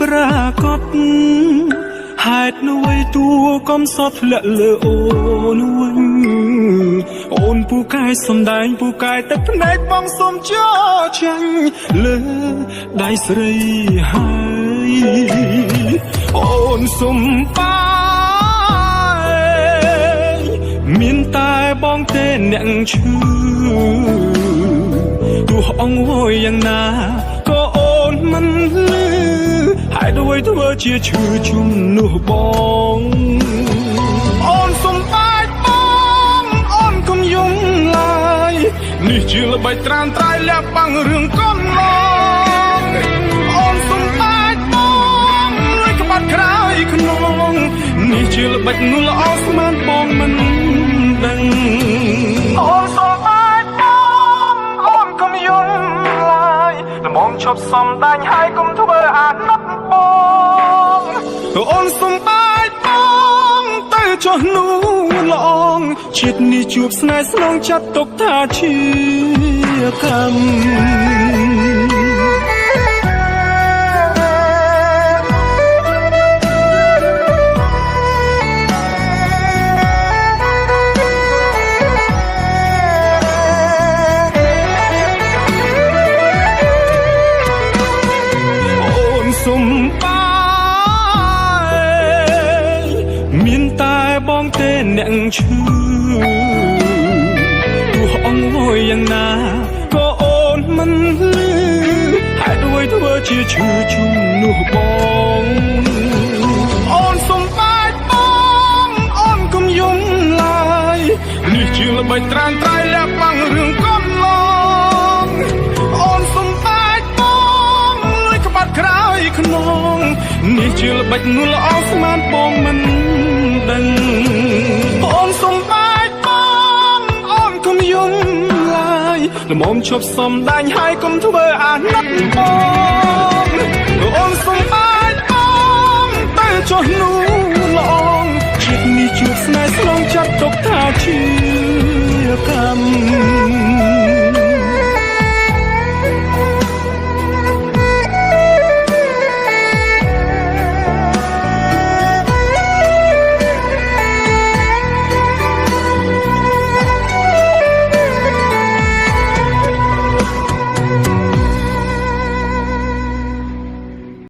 ប្រកបហេតុនោះតួកំសត់ធ្លាក់លើអូនវិញអូនពូកែសំដែងពូកែទឹកភ្នែកបងសុំចោចាញ់លើដៃស្រីហើយអូនសុំបាយមានតែបងទេអ្នកឈឺទោះអង្វរយ៉ាងណាក៏អូនមិនលឺហើយដូចធ្វើជាឈឺជំនួសបងអូនសុំបាយបងអូនកុំយំឡើយនេះជាល្បិចត្រានត្រៃលាក់បាំងរឿងកូនឡងអូនសុំបាយបងលួយក្បាត់ក្រោយខ្នងនេះជាល្បិចនោះល្អស្មានបងមិនដឹងអូនសុំបាយបងអូនកុំយំឡើយល្មមឈប់សំដាញ់ហើយកុំធ្វើអាណិតបងអូនសុំបាយបងទៅចុះនោះល្អងជាតិនេះជួបស្នេហ៍ស្នងចាត់ទុកថាជាកម្មសុំបាយមានតែបងទេអ្នកឈឺទោះអង្វរយ៉ាងណាក៏អូនមិនលឺហើយដូចធ្វើជាឈឺជំនួសបងអូនសុំបាយបងអូនកុំយំឡើយនេះជាល្បិចត្រានត្រៃលាក់បាំងរឿងកូនឡងអូនសុំបាយបងលួយក្បាត់ក្រោយខ្នងនេះជាល្បិចនោះល្អស្មានបងមិនដឹងអូនសុំបាយបងអូនកុំយំឡើយល្មមឈប់សំដាញ់ហើយកុំធ្វើអាណិតបងអូនសុំបាយបងទៅចុះនោះល្អងជាតិនេះជួបស្នេហ៍ស្នងចាត់ទុកថាជា